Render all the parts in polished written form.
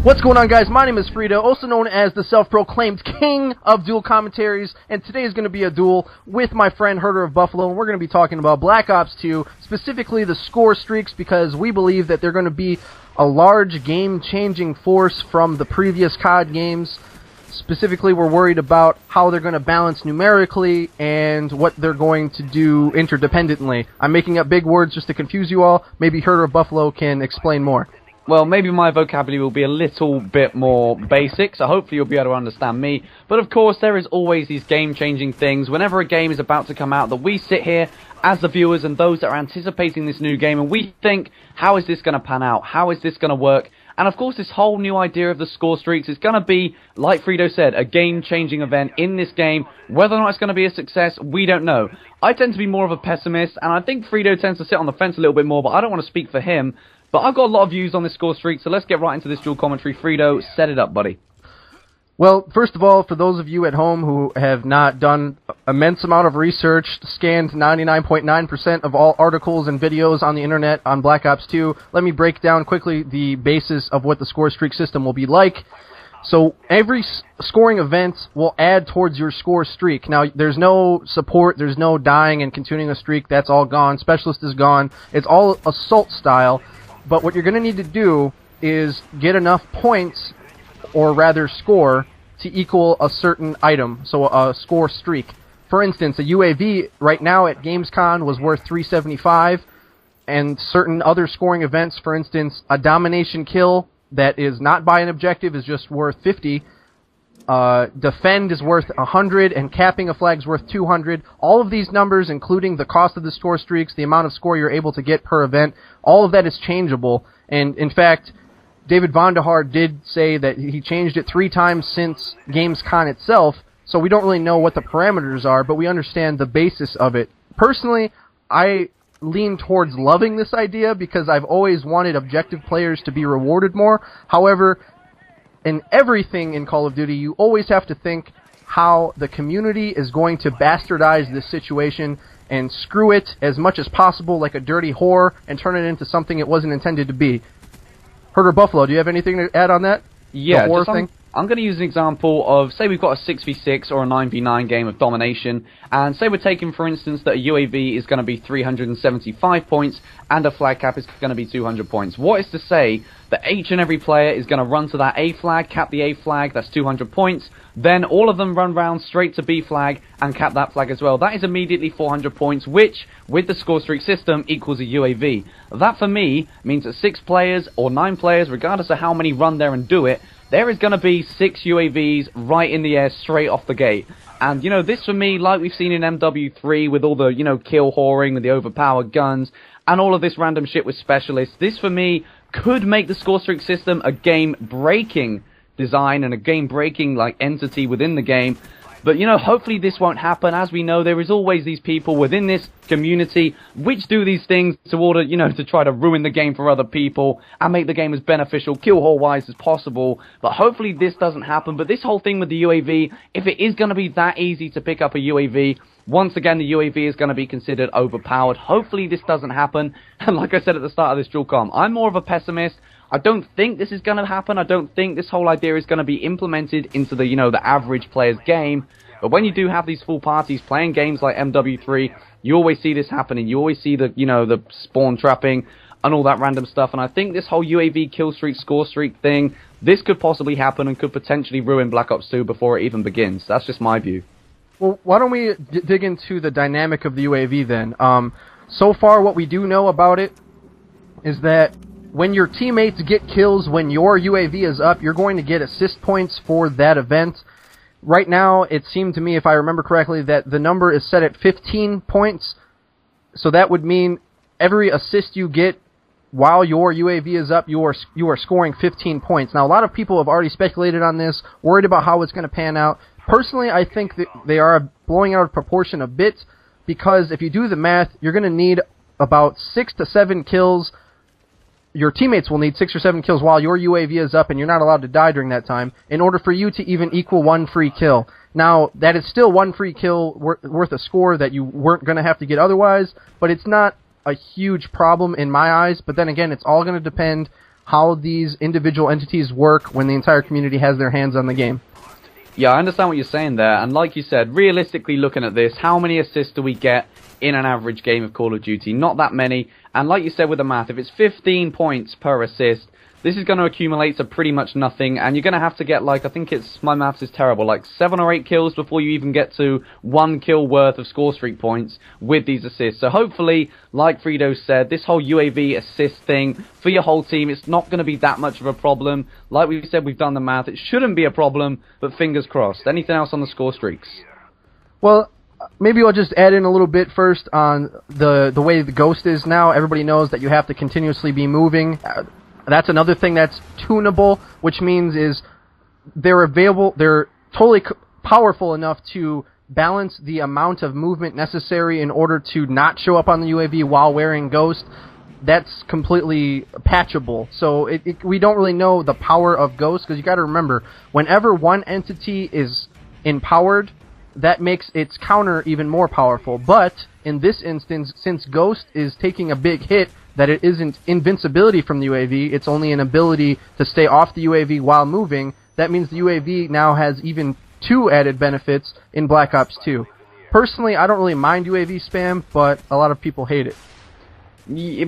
What's going on, guys? My name is Frito, also known as the self-proclaimed king of duel commentaries, and today is going to be a duel with my friend Herder of Buffalo, and we're going to be talking about Black Ops 2, specifically the score streaks, because we believe that they're going to be a large game-changing force from the previous COD games. Specifically, we're worried about how they're going to balance numerically and what they're going to do interdependently. I'm making up big words just to confuse you all. Maybe Herder of Buffalo can explain more. Well, maybe my vocabulary will be a little bit more basic, so hopefully you'll be able to understand me. But of course, there is always these game-changing things. Whenever a game is about to come out, that we sit here as the viewers and those that are anticipating this new game, and we think, how is this going to pan out? How is this going to work? And of course, this whole new idea of the score streaks is going to be, like Frito said, a game-changing event in this game. Whether or not it's going to be a success, we don't know. I tend to be more of a pessimist, and I think Frito tends to sit on the fence a little bit more, but I don't want to speak for him. But I've got a lot of views on this score streak, so let's get right into this dual commentary. Frito, set it up, buddy. Well, first of all, for those of you at home who have not done immense amount of research, scanned 99.9% of all articles and videos on the internet on Black Ops 2, let me break down quickly the basis of what the score streak system will be like. So every scoring event will add towards your score streak. Now, there's no support, there's no dying and continuing a streak, that's all gone. Specialist is gone. It's all assault style. But what you're going to need to do is get enough points, or rather score, to equal a certain item, so a score streak. For instance, a UAV right now at Gamescom was worth 375, and certain other scoring events, for instance, a domination kill that is not by an objective is just worth 50, defend is worth 100, and capping a flag is worth 200. All of these numbers, including the cost of the score streaks, the amount of score you're able to get per event, all of that is changeable. And in fact, David Vonderhaar did say that he changed it 3 times since Gamescom itself, so we don't really know what the parameters are, but we understand the basis of it. Personally, I lean towards loving this idea because I've always wanted objective players to be rewarded more. However, in everything in Call of Duty, you always have to think how the community is going to bastardize this situation and screw it as much as possible like a dirty whore and turn it into something it wasn't intended to be. Herder Buffalo, do you have anything to add on that? Yeah, the whore thing? I'm going to use an example of, say we've got a 6v6 or a 9v9 game of domination, and say we're taking, for instance, that a UAV is going to be 375 points, and a flag cap is going to be 200 points. What is to say that each and every player is going to run to that A flag, cap the A flag, that's 200 points, then all of them run round straight to B flag, and cap that flag as well. That is immediately 400 points, which, with the score streak system, equals a UAV. That, for me, means that 6 players, or 9 players, regardless of how many run there and do it, there is going to be 6 UAVs right in the air straight off the gate. And, you know, this for me, like we've seen in MW3 with all the, you know, kill whoring with the overpowered guns and all of this random shit with specialists, this for me could make the score streak system a game-breaking design and a game-breaking, like, entity within the game. But, you know, hopefully this won't happen. As we know, there is always these people within this community which do these things to order, you know, to try to ruin the game for other people and make the game as beneficial, kill whore-wise as possible. But hopefully this doesn't happen. But this whole thing with the UAV, if it is going to be that easy to pick up a UAV, once again, the UAV is going to be considered overpowered. Hopefully this doesn't happen. And like I said at the start of this dual com, I'm more of a pessimist. I don't think this is going to happen. I don't think this whole idea is going to be implemented into the, you know, the average player's game. But when you do have these full parties playing games like MW3, you always see this happening. You always see the, you know, the spawn trapping and all that random stuff. And I think this whole UAV kill streak, score streak thing, this could possibly happen and could potentially ruin Black Ops 2 before it even begins. That's just my view. Well, why don't we dig into the dynamic of the UAV then? So far, what we do know about it is that when your teammates get kills when your UAV is up, you're going to get assist points for that event. Right now, it seemed to me, if I remember correctly, that the number is set at 15 points. So that would mean every assist you get while your UAV is up, you are scoring 15 points. Now, a lot of people have already speculated on this, worried about how it's going to pan out. Personally, I think that they are blowing out of proportion a bit, because if you do the math, you're going to need about 6 to 7 kills. Your teammates will need 6 or 7 kills while your UAV is up, and you're not allowed to die during that time, in order for you to even equal 1 free kill. Now, that is still 1 free kill worth a score that you weren't going to have to get otherwise, but it's not a huge problem in my eyes. But then again, it's all going to depend how these individual entities work when the entire community has their hands on the game. Yeah, I understand what you're saying there, and like you said, realistically looking at this, how many assists do we get in an average game of Call of Duty? Not that many, and like you said with the math, if it's 15 points per assist, this is going to accumulate to pretty much nothing, and you're going to have to get, like, I think it's, my maths is terrible, like 7 or 8 kills before you even get to 1 kill worth of ScoreStreak points with these assists. So hopefully, like Frito said, this whole UAV assist thing for your whole team, it's not going to be that much of a problem. Like we said, we've done the math, it shouldn't be a problem, but fingers crossed. Anything else on the ScoreStreaks? Well, maybe I'll just add in a little bit first on the way the Ghost is now. Everybody knows that you have to continuously be moving. That's another thing that's tunable, which means is they're totally powerful enough to balance the amount of movement necessary in order to not show up on the UAV while wearing Ghost. That's completely patchable. So we don't really know the power of Ghost, because you got to remember, whenever one entity is empowered, that makes its counter even more powerful. But in this instance, since Ghost is taking a big hit, that it isn't invincibility from the UAV, it's only an ability to stay off the UAV while moving. That means the UAV now has even 2 added benefits in Black Ops 2. Personally, I don't really mind UAV spam, but a lot of people hate it.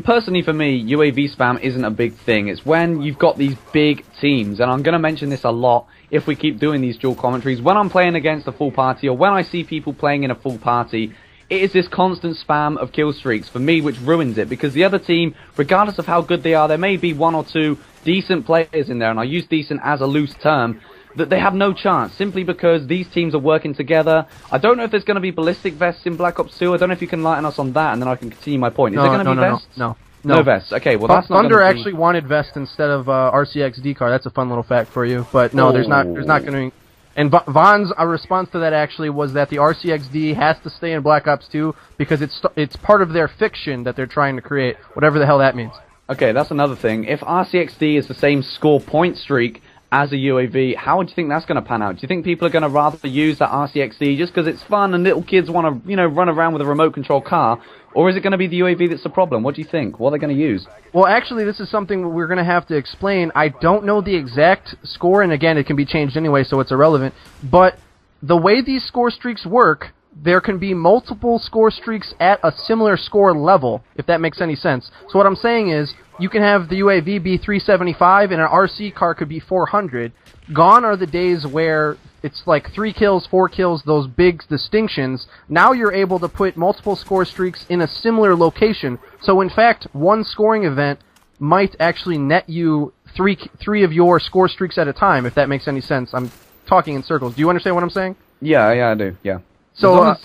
Personally, for me, UAV spam isn't a big thing. It's when you've got these big teams, and I'm going to mention this a lot if we keep doing these dual commentaries. When I'm playing against a full party, or when I see people playing in a full party, it is this constant spam of kill streaks for me which ruins it, because the other team, regardless of how good they are, there may be 1 or 2 decent players in there, and I use decent as a loose term, that they have no chance, simply because these teams are working together. I don't know if there's going to be ballistic vests in Black Ops 2, I don't know if you can lighten us on that, and then I can continue my point. Is there going to be vests? No. No vests. Okay, well that's not Thunder actually wanted vest instead of RCXD car. That's a fun little fact for you. But no, there's not going to. And Von's response to that actually was that the RCXD has to stay in Black Ops 2 because it's part of their fiction that they're trying to create, whatever the hell that means. Okay, that's another thing. If RCXD is the same score point streak as a UAV, how do you think that's going to pan out? Do you think people are going to rather use that RCXD just because it's fun and little kids want to, run around with a remote control car? Or is it going to be the UAV that's the problem? What do you think? What are they going to use? Well, actually, this is something we're going to have to explain. I don't know the exact score, and again, it can be changed anyway, so it's irrelevant. But the way these score streaks work, there can be multiple score streaks at a similar score level, if that makes any sense. So what I'm saying is, you can have the UAV be 375, and an RC car could be 400. Gone are the days where it's like 3 kills, 4 kills, those big distinctions. Now you're able to put multiple score streaks in a similar location. So in fact, one scoring event might actually net you three of your score streaks at a time, if that makes any sense. I'm talking in circles. Do you understand what I'm saying? Yeah, I do, yeah. So,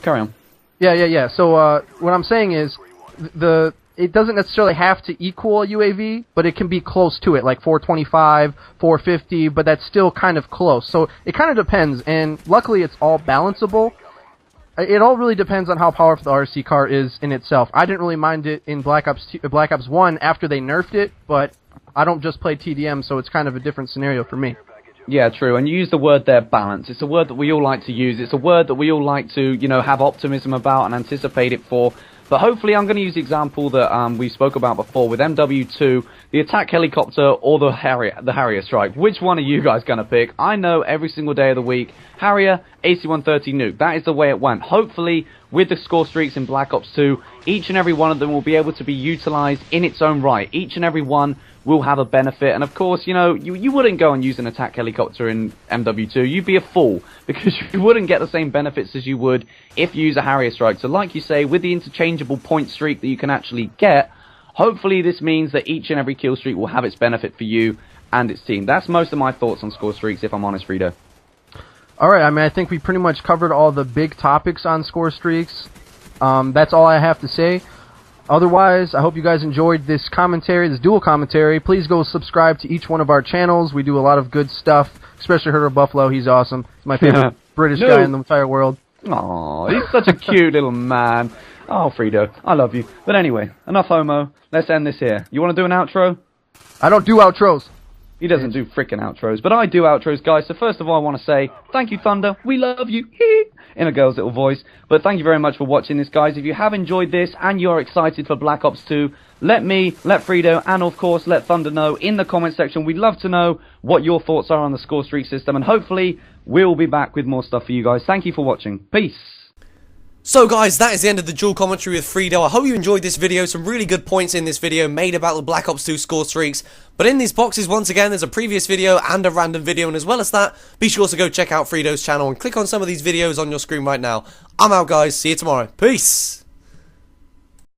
carry on. Yeah. So what I'm saying is, it doesn't necessarily have to equal a UAV, but it can be close to it, like 425, 450, but that's still kind of close. So it kind of depends, and luckily it's all balanceable. It all really depends on how powerful the RC car is in itself. I didn't really mind it in Black Ops 1 after they nerfed it, but I don't just play TDM, so it's kind of a different scenario for me. Yeah, true. And you use the word there, balance. It's a word that we all like to use. It's a word that we all like to, have optimism about and anticipate it for. But hopefully I'm going to use the example that we spoke about before with MW2, the attack helicopter or the Harrier strike. Which one are you guys going to pick? I know every single day of the week, Harrier, AC-130 nuke. That is the way it went. Hopefully, with the score streaks in Black Ops 2, each and every one of them will be able to be utilized in its own right. Each and every one will have a benefit, and of course, you wouldn't go and use an attack helicopter in MW2. You'd be a fool, because you wouldn't get the same benefits as you would if you use a Harrier strike. So like you say, with the interchangeable point streak that you can actually get, hopefully this means that each and every kill streak will have its benefit for you and its team. That's most of my thoughts on score streaks, if I'm honest, Frito. Alright, I think we pretty much covered all the big topics on score streaks. That's all I have to say. Otherwise, I hope you guys enjoyed this commentary, this dual commentary. Please go subscribe to each one of our channels. We do a lot of good stuff, especially Herder Buffalo. He's awesome. He's my favorite British guy in the entire world. Aw, he's such a cute little man. Oh, Frito, I love you. But anyway, enough homo. Let's end this here. You want to do an outro? I don't do outros. He doesn't do frickin' outros, but I do outros, guys. So first of all, I want to say thank you, Thunder. We love you. In a girl's little voice. But thank you very much for watching this, guys. If you have enjoyed this and you're excited for Black Ops 2, let me, let Fredo, and of course let Thunder know in the comment section. We'd love to know what your thoughts are on the ScoreStreak system, and hopefully we'll be back with more stuff for you guys. Thank you for watching. Peace. So guys, that is the end of the dual commentary with Fredo. I hope you enjoyed this video. Some really good points in this video made about the Black Ops 2 score streaks. But in these boxes, once again, there's a previous video and a random video. And as well as that, be sure to go check out Fredo's channel and click on some of these videos on your screen right now. I'm out, guys. See you tomorrow. Peace.